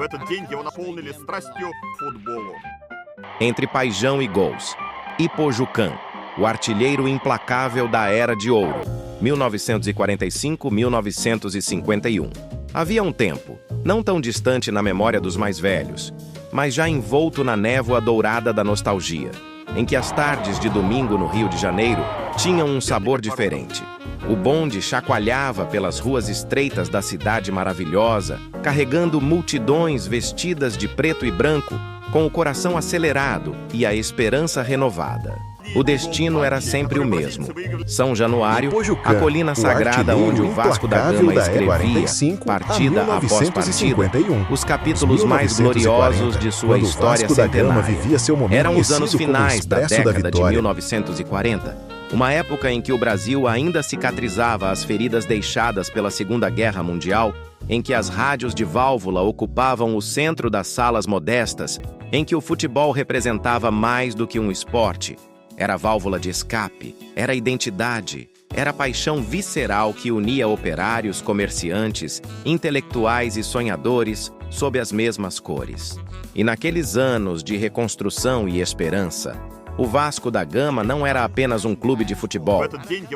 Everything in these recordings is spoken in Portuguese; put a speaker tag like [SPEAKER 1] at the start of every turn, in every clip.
[SPEAKER 1] В этот день его наполнили страстью к футболу.
[SPEAKER 2] Entre paixão e gols. Ipojucan, o artilheiro implacável da Era de Ouro, 1945-1951. Havia um tempo, não tão distante na memória dos mais velhos, mas já envolto na névoa dourada da nostalgia, em que as tardes de domingo no Rio de Janeiro tinham um sabor diferente. O bonde chacoalhava pelas ruas estreitas da cidade maravilhosa, carregando multidões vestidas de preto e branco, com o coração acelerado e a esperança renovada. O destino era sempre o mesmo. São Januário, a colina sagrada onde o Vasco da Gama escrevia, partida após partida, os capítulos mais gloriosos de sua história centenária. Eram os anos finais da década de 1940, uma época em que o Brasil ainda cicatrizava as feridas deixadas pela Segunda Guerra Mundial, em que as rádios de válvula ocupavam o centro das salas modestas, em que o futebol representava mais do que um esporte. Era válvula de escape, era identidade, era paixão visceral que unia operários, comerciantes, intelectuais e sonhadores sob as mesmas cores. E naqueles anos de reconstrução e esperança, o Vasco da Gama não era apenas um clube de futebol,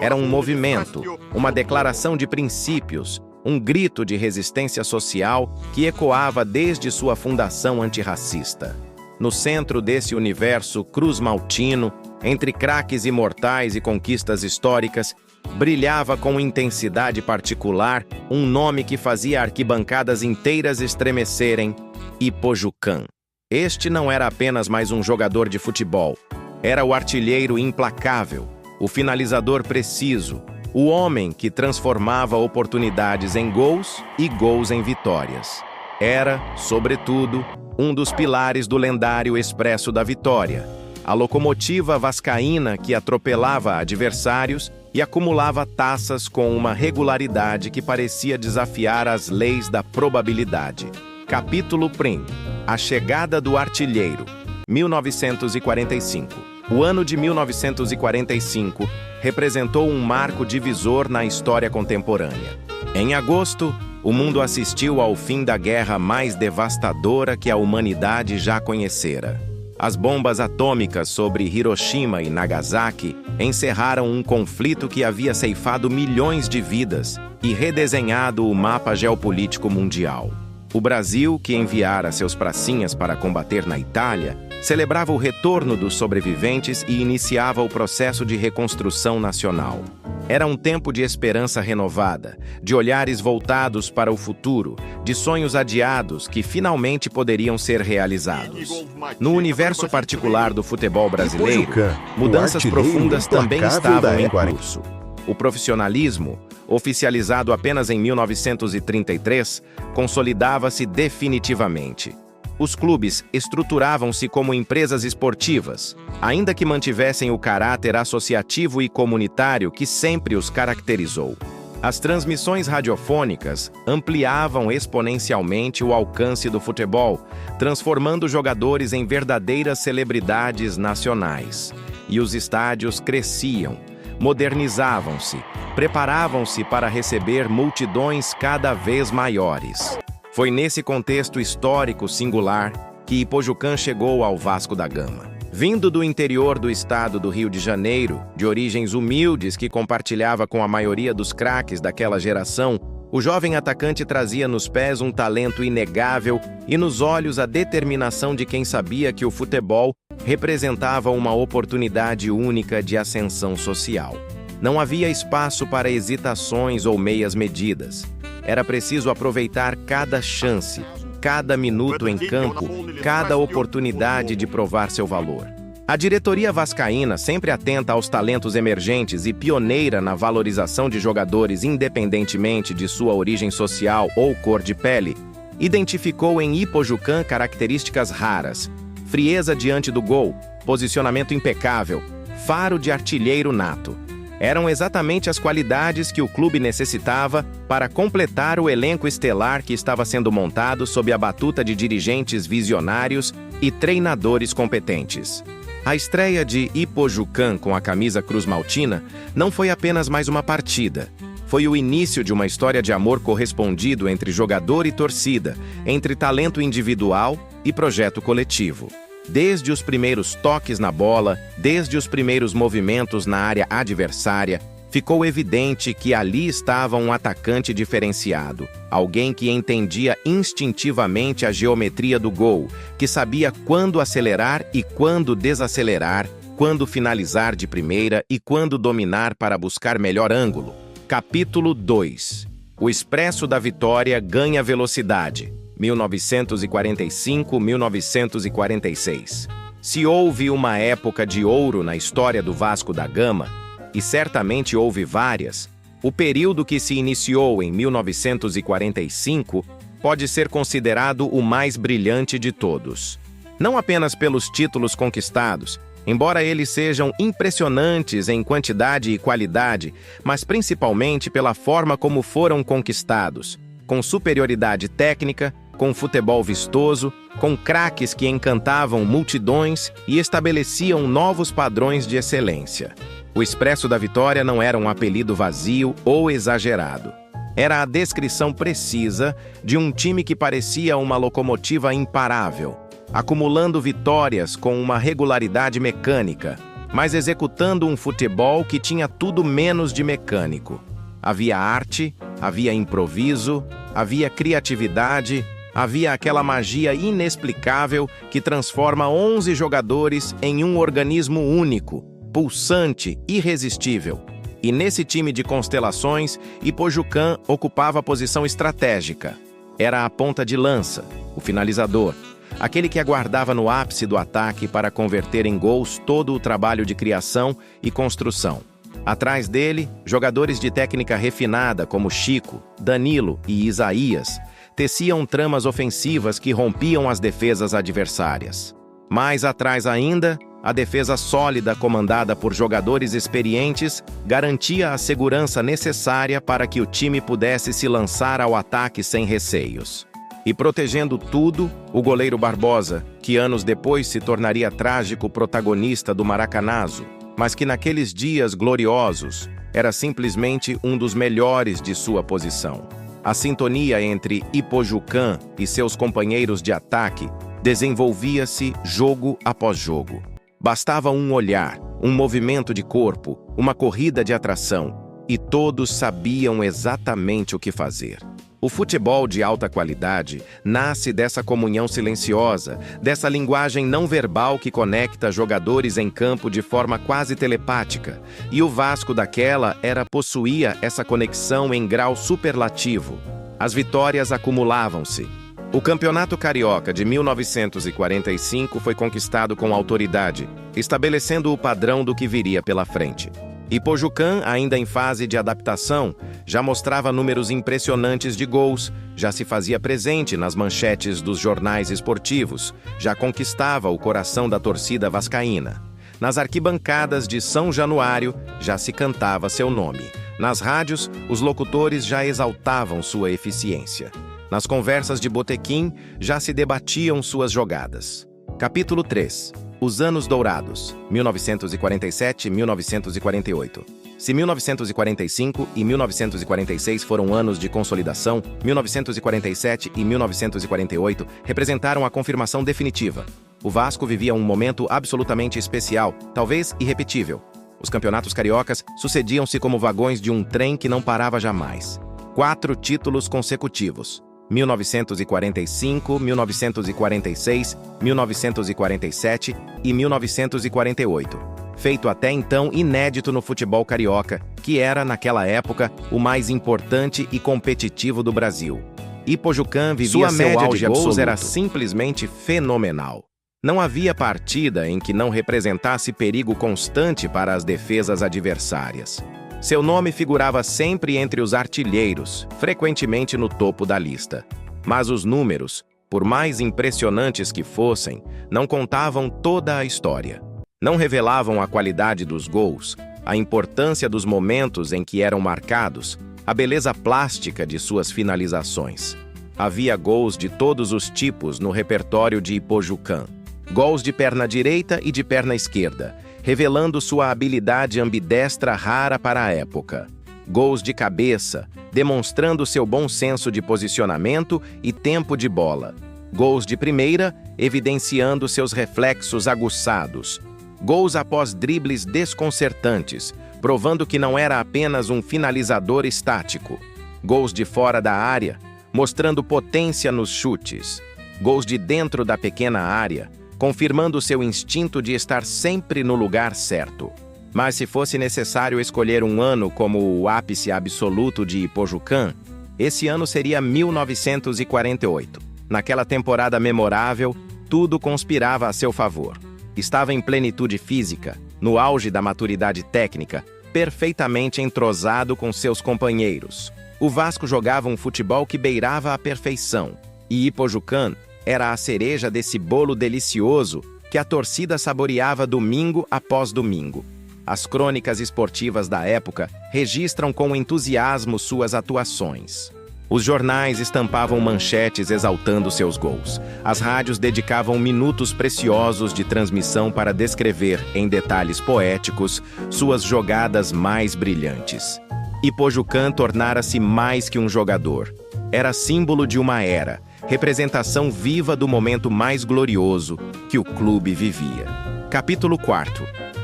[SPEAKER 2] era um movimento, uma declaração de princípios, um grito de resistência social que ecoava desde sua fundação antirracista. No centro desse universo cruz-maltino, entre craques imortais e conquistas históricas, brilhava com intensidade particular um nome que fazia arquibancadas inteiras estremecerem: Ipojucan. Este não era apenas mais um jogador de futebol, era o artilheiro implacável, o finalizador preciso, o homem que transformava oportunidades em gols e gols em vitórias. Era, sobretudo, um dos pilares do lendário Expresso da Vitória, a locomotiva vascaína que atropelava adversários e acumulava taças com uma regularidade que parecia desafiar as leis da probabilidade. Capítulo Prim. A chegada do artilheiro, 1945. O ano de 1945 representou um marco divisor na história contemporânea. Em agosto, o mundo assistiu ao fim da guerra mais devastadora que a humanidade já conhecera. As bombas atômicas sobre Hiroshima e Nagasaki encerraram um conflito que havia ceifado milhões de vidas e redesenhado o mapa geopolítico mundial. O Brasil, que enviara seus pracinhas para combater na Itália, celebrava o retorno dos sobreviventes e iniciava o processo de reconstrução nacional. Era um tempo de esperança renovada, de olhares voltados para o futuro, de sonhos adiados que finalmente poderiam ser realizados. No universo particular do futebol brasileiro, mudanças profundas também estavam em curso. O profissionalismo, oficializado apenas em 1933, consolidava-se definitivamente. Os clubes estruturavam-se como empresas esportivas, ainda que mantivessem o caráter associativo e comunitário que sempre os caracterizou. As transmissões radiofônicas ampliavam exponencialmente o alcance do futebol, transformando jogadores em verdadeiras celebridades nacionais. E os estádios cresciam, modernizavam-se, preparavam-se para receber multidões cada vez maiores. Foi nesse contexto histórico singular que Ipojucan chegou ao Vasco da Gama. Vindo do interior do estado do Rio de Janeiro, de origens humildes que compartilhava com a maioria dos craques daquela geração, o jovem atacante trazia nos pés um talento inegável e nos olhos a determinação de quem sabia que o futebol representava uma oportunidade única de ascensão social. Não havia espaço para hesitações ou meias medidas. Era preciso aproveitar cada chance, cada minuto em campo, cada oportunidade de provar seu valor. A diretoria vascaína, sempre atenta aos talentos emergentes e pioneira na valorização de jogadores independentemente de sua origem social ou cor de pele, identificou em Ipojucan características raras: frieza diante do gol, posicionamento impecável, faro de artilheiro nato. Eram exatamente as qualidades que o clube necessitava para completar o elenco estelar que estava sendo montado sob a batuta de dirigentes visionários e treinadores competentes. A estreia de Ipojucan com a camisa cruz-maltina não foi apenas mais uma partida. Foi o início de uma história de amor correspondido entre jogador e torcida, entre talento individual e projeto coletivo. Desde os primeiros toques na bola, desde os primeiros movimentos na área adversária, ficou evidente que ali estava um atacante diferenciado, alguém que entendia instintivamente a geometria do gol, que sabia quando acelerar e quando desacelerar, quando finalizar de primeira e quando dominar para buscar melhor ângulo. Capítulo 2. O Expresso da Vitória ganha velocidade. 1945-1946. Se houve uma época de ouro na história do Vasco da Gama, e certamente houve várias, o período que se iniciou em 1945 pode ser considerado o mais brilhante de todos. Não apenas pelos títulos conquistados, embora eles sejam impressionantes em quantidade e qualidade, mas principalmente pela forma como foram conquistados, com superioridade técnica, com futebol vistoso, com craques que encantavam multidões e estabeleciam novos padrões de excelência. O Expresso da Vitória não era um apelido vazio ou exagerado. Era a descrição precisa de um time que parecia uma locomotiva imparável, acumulando vitórias com uma regularidade mecânica, mas executando um futebol que tinha tudo menos de mecânico. Havia arte, havia improviso, havia criatividade, havia aquela magia inexplicável que transforma 11 jogadores em um organismo único, pulsante, irresistível. E nesse time de constelações, Ipojucã ocupava a posição estratégica. Era a ponta de lança, o finalizador, aquele que aguardava no ápice do ataque para converter em gols todo o trabalho de criação e construção. Atrás dele, jogadores de técnica refinada como Chico, Danilo e Isaías teciam tramas ofensivas que rompiam as defesas adversárias. Mais atrás ainda, a defesa sólida comandada por jogadores experientes garantia a segurança necessária para que o time pudesse se lançar ao ataque sem receios. E protegendo tudo, o goleiro Barbosa, que anos depois se tornaria trágico protagonista do Maracanazo, mas que naqueles dias gloriosos era simplesmente um dos melhores de sua posição. A sintonia entre Ipojucã e seus companheiros de ataque desenvolvia-se jogo após jogo. Bastava um olhar, um movimento de corpo, uma corrida de atração, e todos sabiam exatamente o que fazer. O futebol de alta qualidade nasce dessa comunhão silenciosa, dessa linguagem não verbal que conecta jogadores em campo de forma quase telepática, e o Vasco daquela era possuía essa conexão em grau superlativo. As vitórias acumulavam-se. O Campeonato Carioca de 1945 foi conquistado com autoridade, estabelecendo o padrão do que viria pela frente. Ipojucã, ainda em fase de adaptação, já mostrava números impressionantes de gols, já se fazia presente nas manchetes dos jornais esportivos, já conquistava o coração da torcida vascaína. Nas arquibancadas de São Januário, já se cantava seu nome. Nas rádios, os locutores já exaltavam sua eficiência. Nas conversas de botequim, já se debatiam suas jogadas. Capítulo 3. Os Anos Dourados, 1947-1948. Se 1945 e 1946 foram anos de consolidação, 1947 e 1948 representaram a confirmação definitiva. O Vasco vivia um momento absolutamente especial, talvez irrepetível. Os campeonatos cariocas sucediam-se como vagões de um trem que não parava jamais. 4 títulos consecutivos. 1945, 1946, 1947 e 1948. Feito até então inédito no futebol carioca, que era, naquela época, o mais importante e competitivo do Brasil. Ipojucã vivia seu auge de gols era simplesmente fenomenal. Não havia partida em que não representasse perigo constante para as defesas adversárias. Seu nome figurava sempre entre os artilheiros, frequentemente no topo da lista. Mas os números, por mais impressionantes que fossem, não contavam toda a história. Não revelavam a qualidade dos gols, a importância dos momentos em que eram marcados, a beleza plástica de suas finalizações. Havia gols de todos os tipos no repertório de Ipojucã. Gols de perna direita e de perna esquerda, revelando sua habilidade ambidestra rara para a época. gols de cabeça, demonstrando seu bom senso de posicionamento e tempo de bola. Gols de primeira, evidenciando seus reflexos aguçados. Gols após dribles desconcertantes, provando que não era apenas um finalizador estático. Gols de fora da área, mostrando potência nos chutes. Gols de dentro da pequena área, confirmando seu instinto de estar sempre no lugar certo. Mas se fosse necessário escolher um ano como o ápice absoluto de Ipojucán, esse ano seria 1948. Naquela temporada memorável, tudo conspirava a seu favor. Estava em plenitude física, no auge da maturidade técnica, perfeitamente entrosado com seus companheiros. O Vasco jogava um futebol que beirava a perfeição, e Ipojucán era a cereja desse bolo delicioso que a torcida saboreava domingo após domingo. As crônicas esportivas da época registram com entusiasmo suas atuações. Os jornais estampavam manchetes exaltando seus gols. As rádios dedicavam minutos preciosos de transmissão para descrever, em detalhes poéticos, suas jogadas mais brilhantes. Ipojucán tornara-se mais que um jogador. Era símbolo de uma era, representação viva do momento mais glorioso que o clube vivia. Capítulo 4.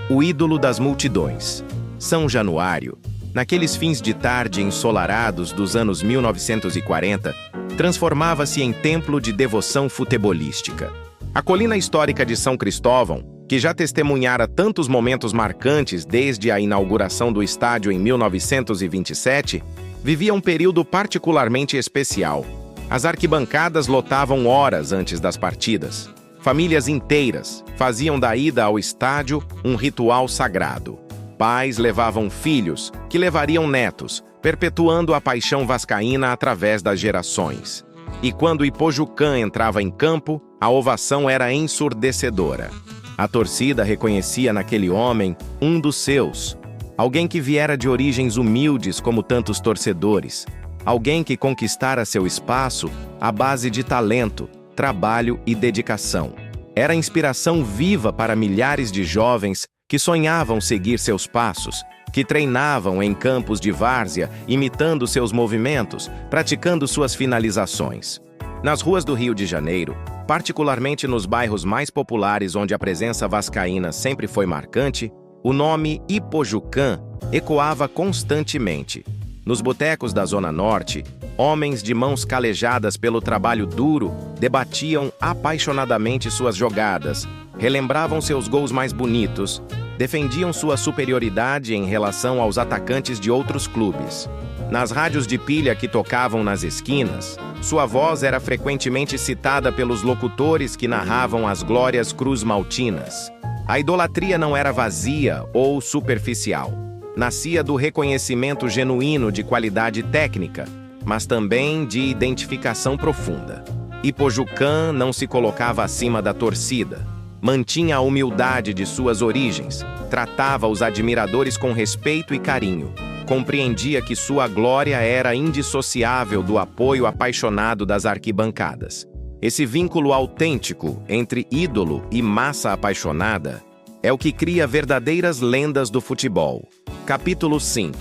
[SPEAKER 2] O ídolo das multidões. São Januário, naqueles fins de tarde ensolarados dos anos 1940, transformava-se em templo de devoção futebolística. A colina histórica de São Cristóvão, que já testemunhara tantos momentos marcantes desde a inauguração do estádio em 1927, vivia um período particularmente especial. As arquibancadas lotavam horas antes das partidas. Famílias inteiras faziam da ida ao estádio um ritual sagrado. Pais levavam filhos, que levariam netos, perpetuando a paixão vascaína através das gerações. E quando Ipojucán entrava em campo, a ovação era ensurdecedora. A torcida reconhecia naquele homem um dos seus, alguém que viera de origens humildes como tantos torcedores, alguém que conquistara seu espaço à base de talento, trabalho e dedicação. Era inspiração viva para milhares de jovens que sonhavam seguir seus passos, que treinavam em campos de várzea, imitando seus movimentos, praticando suas finalizações. Nas ruas do Rio de Janeiro, particularmente nos bairros mais populares onde a presença vascaína sempre foi marcante, o nome Ipojucán ecoava constantemente. Nos botecos da Zona Norte, homens de mãos calejadas pelo trabalho duro debatiam apaixonadamente suas jogadas, relembravam seus gols mais bonitos, defendiam sua superioridade em relação aos atacantes de outros clubes. Nas rádios de pilha que tocavam nas esquinas, sua voz era frequentemente citada pelos locutores que narravam as glórias cruz-maltinas. A idolatria não era vazia ou superficial. Nascia do reconhecimento genuíno de qualidade técnica, mas também de identificação profunda. Ipojucán não se colocava acima da torcida. Mantinha a humildade de suas origens, tratava os admiradores com respeito e carinho. Compreendia que sua glória era indissociável do apoio apaixonado das arquibancadas. Esse vínculo autêntico entre ídolo e massa apaixonada é o que cria verdadeiras lendas do futebol. Capítulo 5.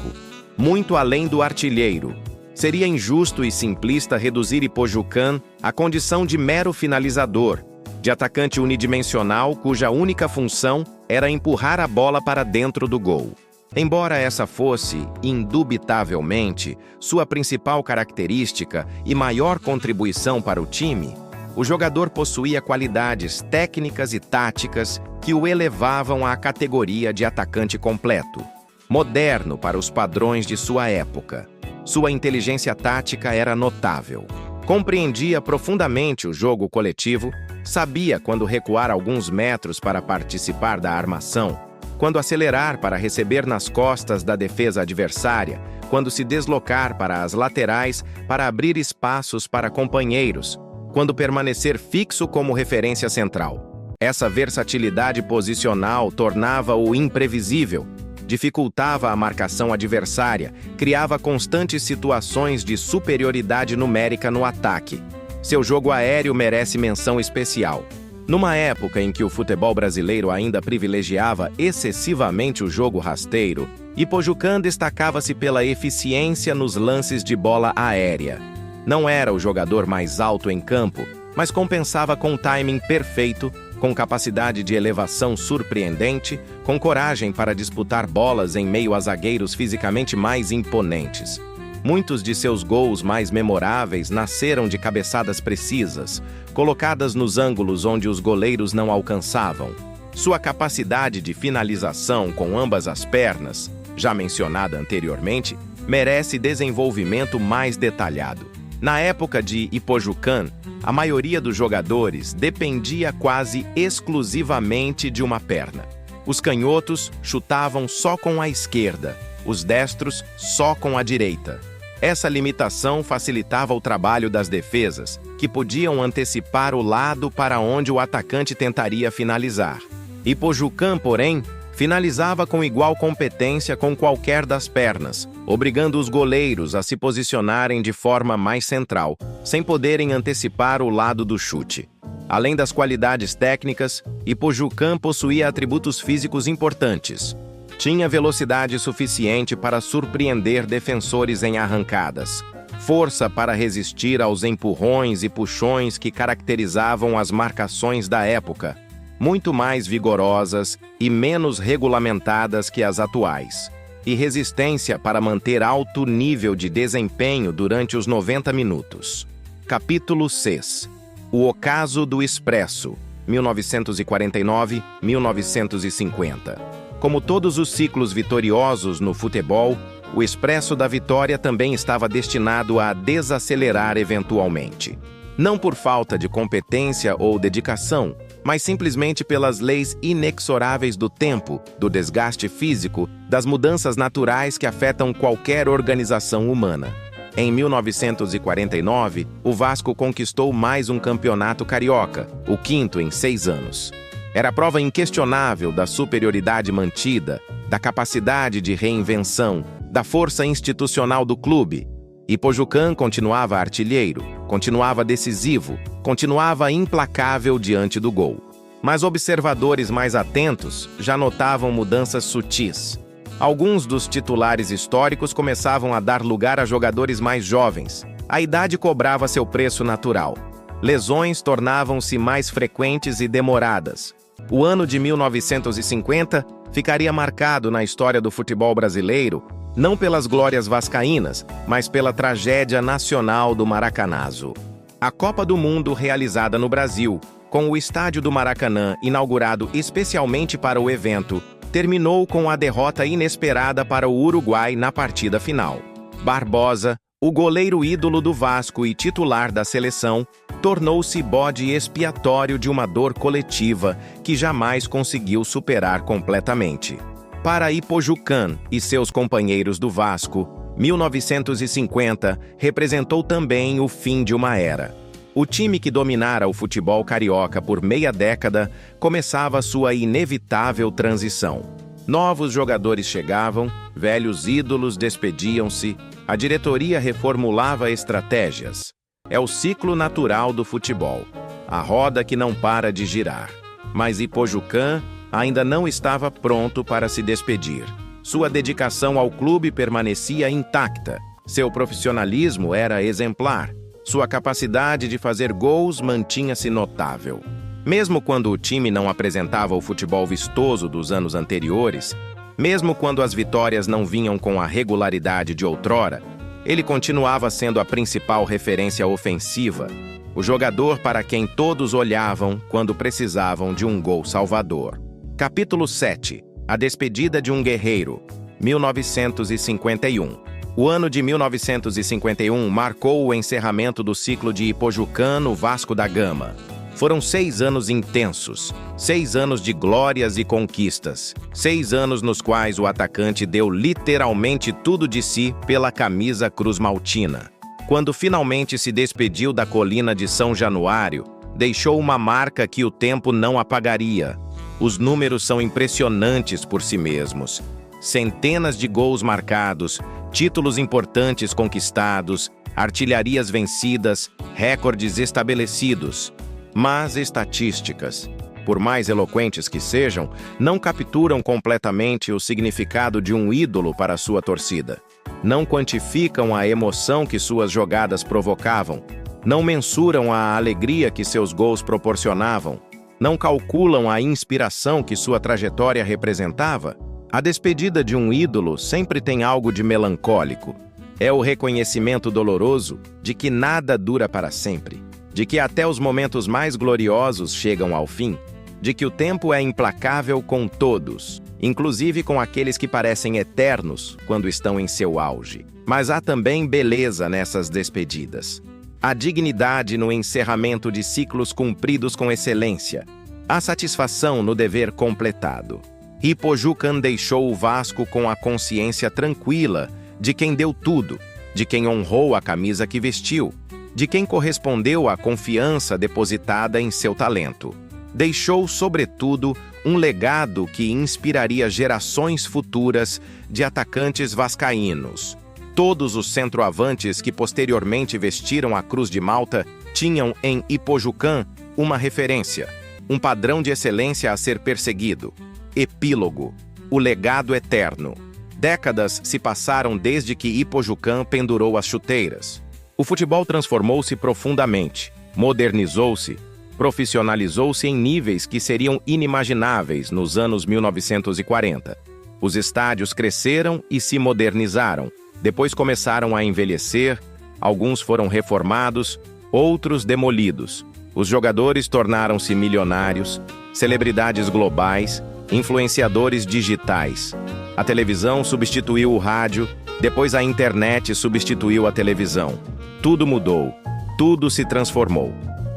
[SPEAKER 2] Muito além do artilheiro. Seria injusto e simplista reduzir Ipojucán à condição de mero finalizador, de atacante unidimensional cuja única função era empurrar a bola para dentro do gol. Embora essa fosse, indubitavelmente, sua principal característica e maior contribuição para o time, o jogador possuía qualidades técnicas e táticas que o elevavam à categoria de atacante completo, moderno para os padrões de sua época. Sua inteligência tática era notável. Compreendia profundamente o jogo coletivo, sabia quando recuar alguns metros para participar da armação, quando acelerar para receber nas costas da defesa adversária, quando se deslocar para as laterais para abrir espaços para companheiros, quando permanecer fixo como referência central. Essa versatilidade posicional tornava-o imprevisível, dificultava a marcação adversária, criava constantes situações de superioridade numérica no ataque. Seu jogo aéreo merece menção especial. Numa época em que o futebol brasileiro ainda privilegiava excessivamente o jogo rasteiro, Ipojucan destacava-se pela eficiência nos lances de bola aérea. Não era o jogador mais alto em campo, mas compensava com timing perfeito, com capacidade de elevação surpreendente, com coragem para disputar bolas em meio a zagueiros fisicamente mais imponentes. Muitos de seus gols mais memoráveis nasceram de cabeçadas precisas, colocadas nos ângulos onde os goleiros não alcançavam. Sua capacidade de finalização com ambas as pernas, já mencionada anteriormente, merece desenvolvimento mais detalhado. Na época de Ipojucan, a maioria dos jogadores dependia quase exclusivamente de uma perna. Os canhotos chutavam só com a esquerda, os destros só com a direita. Essa limitação facilitava o trabalho das defesas, que podiam antecipar o lado para onde o atacante tentaria finalizar. Ipojucan, porém, finalizava com igual competência com qualquer das pernas, obrigando os goleiros a se posicionarem de forma mais central, sem poderem antecipar o lado do chute. Além das qualidades técnicas, Ipojucan possuía atributos físicos importantes. Tinha velocidade suficiente para surpreender defensores em arrancadas, força para resistir aos empurrões e puxões que caracterizavam as marcações da época, muito mais vigorosas e menos regulamentadas que as atuais, e resistência para manter alto nível de desempenho durante os 90 minutos. Capítulo 6. O Ocaso do Expresso, 1949-1950. Como todos os ciclos vitoriosos no futebol, o Expresso da Vitória também estava destinado a desacelerar eventualmente. Não por falta de competência ou dedicação, mas simplesmente pelas leis inexoráveis do tempo, do desgaste físico, das mudanças naturais que afetam qualquer organização humana. Em 1949, o Vasco conquistou mais um campeonato carioca, o quinto em 6 anos. Era prova inquestionável da superioridade mantida, da capacidade de reinvenção, da força institucional do clube. Ipojucan continuava artilheiro, continuava decisivo, continuava implacável diante do gol. Mas observadores mais atentos já notavam mudanças sutis. Alguns dos titulares históricos começavam a dar lugar a jogadores mais jovens. A idade cobrava seu preço natural. Lesões tornavam-se mais frequentes e demoradas. O ano de 1950 ficaria marcado na história do futebol brasileiro não pelas glórias vascaínas, mas pela tragédia nacional do Maracanazo. A Copa do Mundo realizada no Brasil, com o estádio do Maracanã inaugurado especialmente para o evento, terminou com a derrota inesperada para o Uruguai na partida final. Barbosa, o goleiro ídolo do Vasco e titular da seleção, tornou-se bode expiatório de uma dor coletiva que jamais conseguiu superar completamente. Para Ipojucan e seus companheiros do Vasco, 1950 representou também o fim de uma era. O time que dominara o futebol carioca por meia década começava sua inevitável transição. Novos jogadores chegavam, velhos ídolos despediam-se, a diretoria reformulava estratégias. É o ciclo natural do futebol, a roda que não para de girar. Mas Ipojucan ainda não estava pronto para se despedir. Sua dedicação ao clube permanecia intacta. Seu profissionalismo era exemplar. Sua capacidade de fazer gols mantinha-se notável. Mesmo quando o time não apresentava o futebol vistoso dos anos anteriores, mesmo quando as vitórias não vinham com a regularidade de outrora, ele continuava sendo a principal referência ofensiva, o jogador para quem todos olhavam quando precisavam de um gol salvador. Capítulo 7. A despedida de um guerreiro, 1951. O ano de 1951 marcou o encerramento do ciclo de Ipojucan no Vasco da Gama. Foram 6 anos intensos, 6 anos de glórias e conquistas, 6 anos nos quais o atacante deu literalmente tudo de si pela camisa cruz-maltina. Quando finalmente se despediu da colina de São Januário, deixou uma marca que o tempo não apagaria. Os números são impressionantes por si mesmos. Centenas de gols marcados, títulos importantes conquistados, artilharias vencidas, recordes estabelecidos. Mas estatísticas. por mais eloquentes que sejam, não capturam completamente o significado de um ídolo para sua torcida. Não quantificam a emoção que suas jogadas provocavam, não mensuram a alegria que seus gols proporcionavam, não calculam a inspiração que sua trajetória representava. A despedida de um ídolo sempre tem algo de melancólico. É o reconhecimento doloroso de que nada dura para sempre, de que até os momentos mais gloriosos chegam ao fim, de que o tempo é implacável com todos, inclusive com aqueles que parecem eternos quando estão em seu auge. Mas há também beleza nessas despedidas. Há dignidade no encerramento de ciclos cumpridos com excelência. Há satisfação no dever completado. Ipojucan deixou o Vasco com a consciência tranquila de quem deu tudo, de quem honrou a camisa que vestiu, de quem correspondeu à confiança depositada em seu talento. Deixou, sobretudo, um legado que inspiraria gerações futuras de atacantes vascaínos. Todos os centroavantes que posteriormente vestiram a Cruz de Malta tinham em Ipojucan uma referência, um padrão de excelência a ser perseguido. Epílogo: o legado eterno. Décadas se passaram desde que Ipojucan pendurou as chuteiras. O futebol transformou-se profundamente, modernizou-se, profissionalizou-se em níveis que seriam inimagináveis nos anos 1940. Os estádios cresceram e se modernizaram, depois começaram a envelhecer, alguns foram reformados, outros demolidos. Os jogadores tornaram-se milionários, celebridades globais, influenciadores digitais. A televisão substituiu o rádio, depois a internet substituiu a televisão. Tudo mudou, tudo se transformou.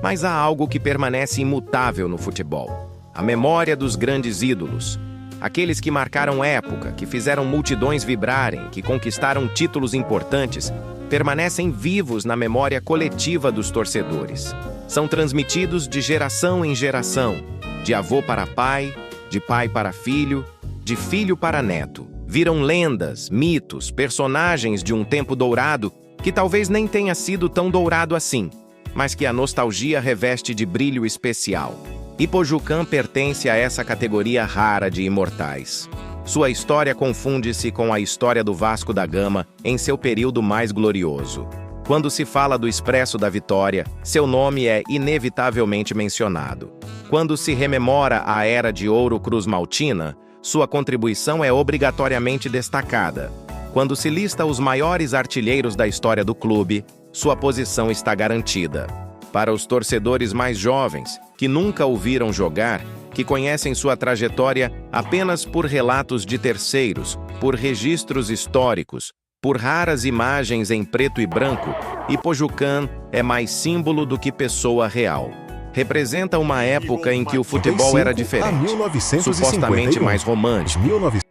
[SPEAKER 2] Mas há algo que permanece imutável no futebol: a memória dos grandes ídolos. Aqueles que marcaram época, que fizeram multidões vibrarem, que conquistaram títulos importantes, permanecem vivos na memória coletiva dos torcedores. São transmitidos de geração em geração, de avô para pai, de pai para filho, de filho para neto. Viram lendas, mitos, personagens de um tempo dourado que talvez nem tenha sido tão dourado assim, mas que a nostalgia reveste de brilho especial. Ipojucan pertence a essa categoria rara de imortais. Sua história confunde-se com a história do Vasco da Gama em seu período mais glorioso. Quando se fala do Expresso da Vitória, seu nome é inevitavelmente mencionado. Quando se rememora a Era de Ouro Cruz-Maltina, sua contribuição é obrigatoriamente destacada. Quando se lista os maiores artilheiros da história do clube, sua posição está garantida. Para os torcedores mais jovens, que nunca o viram jogar, que conhecem sua trajetória apenas por relatos de terceiros, por registros históricos, por raras imagens em preto e branco, Ipojucan é mais símbolo do que pessoa real. Representa uma época em que o futebol era diferente, supostamente mais romântico,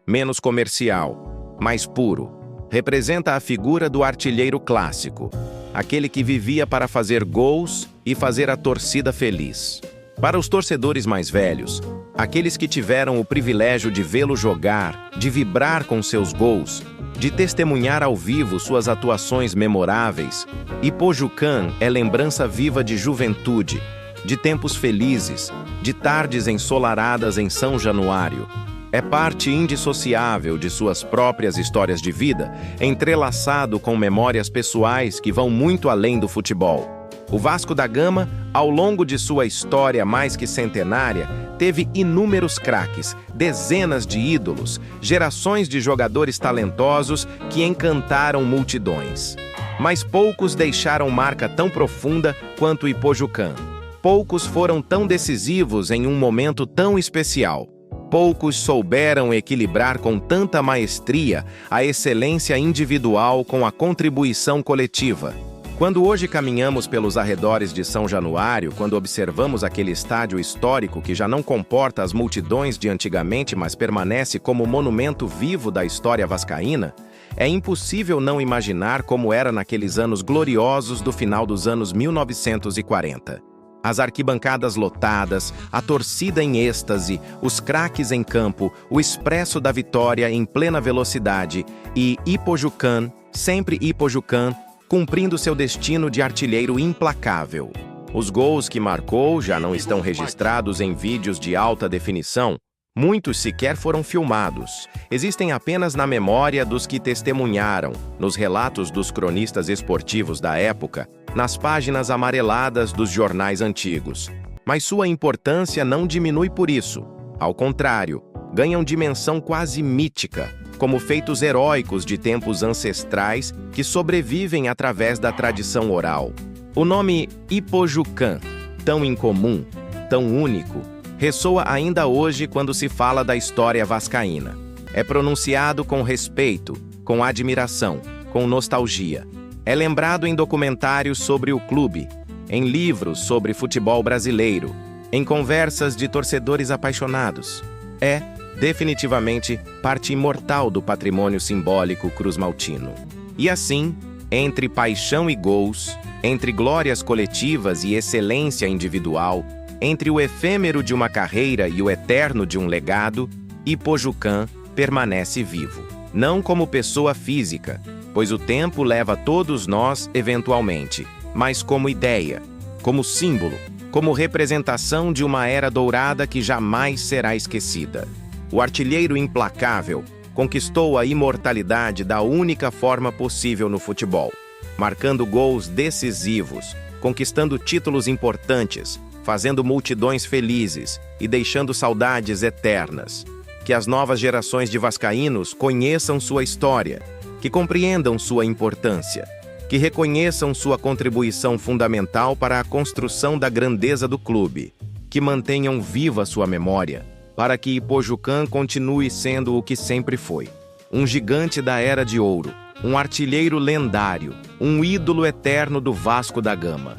[SPEAKER 2] menos comercial, mais puro. Representa a figura do artilheiro clássico, aquele que vivia para fazer gols e fazer a torcida feliz. Para os torcedores mais velhos, aqueles que tiveram o privilégio de vê-lo jogar, de vibrar com seus gols, de testemunhar ao vivo suas atuações memoráveis, Ipojucan é lembrança viva de juventude, de tempos felizes, de tardes ensolaradas em São Januário. É parte indissociável de suas próprias histórias de vida, entrelaçado com memórias pessoais que vão muito além do futebol. O Vasco da Gama, ao longo de sua história mais que centenária, teve inúmeros craques, dezenas de ídolos, gerações de jogadores talentosos que encantaram multidões. Mas poucos deixaram marca tão profunda quanto Ipojucan. Poucos foram tão decisivos em um momento tão especial. Poucos souberam equilibrar com tanta maestria a excelência individual com a contribuição coletiva. Quando hoje caminhamos pelos arredores de São Januário, quando observamos aquele estádio histórico que já não comporta as multidões de antigamente, mas permanece como monumento vivo da história vascaína, é impossível não imaginar como era naqueles anos gloriosos do final dos anos 1940. As arquibancadas lotadas, a torcida em êxtase, os craques em campo, o Expresso da Vitória em plena velocidade e Ipojucan, sempre Ipojucan, cumprindo seu destino de artilheiro implacável. Os gols que marcou já não estão registrados em vídeos de alta definição. Muitos sequer foram filmados. Existem apenas na memória dos que testemunharam, nos relatos dos cronistas esportivos da época, nas páginas amareladas dos jornais antigos. Mas sua importância não diminui por isso. Ao contrário, ganham dimensão quase mítica, como feitos heróicos de tempos ancestrais que sobrevivem através da tradição oral. O nome Ipojucã, tão incomum, tão único, ressoa ainda hoje quando se fala da história vascaína. É pronunciado com respeito, com admiração, com nostalgia. É lembrado em documentários sobre o clube, em livros sobre futebol brasileiro, em conversas de torcedores apaixonados. É, definitivamente, parte imortal do patrimônio simbólico cruzmaltino. E assim, entre paixão e gols, entre glórias coletivas e excelência individual, entre o efêmero de uma carreira e o eterno de um legado, Ipojucã permanece vivo. Não como pessoa física, pois o tempo leva todos nós eventualmente, mas como ideia, como símbolo, como representação de uma era dourada que jamais será esquecida. O artilheiro implacável conquistou a imortalidade da única forma possível no futebol, marcando gols decisivos, conquistando títulos importantes, fazendo multidões felizes e deixando saudades eternas. Que as novas gerações de vascaínos conheçam sua história, que compreendam sua importância, que reconheçam sua contribuição fundamental para a construção da grandeza do clube, que mantenham viva sua memória, para que Ipojucã continue sendo o que sempre foi. Um gigante da Era de Ouro, um artilheiro lendário, um ídolo eterno do Vasco da Gama.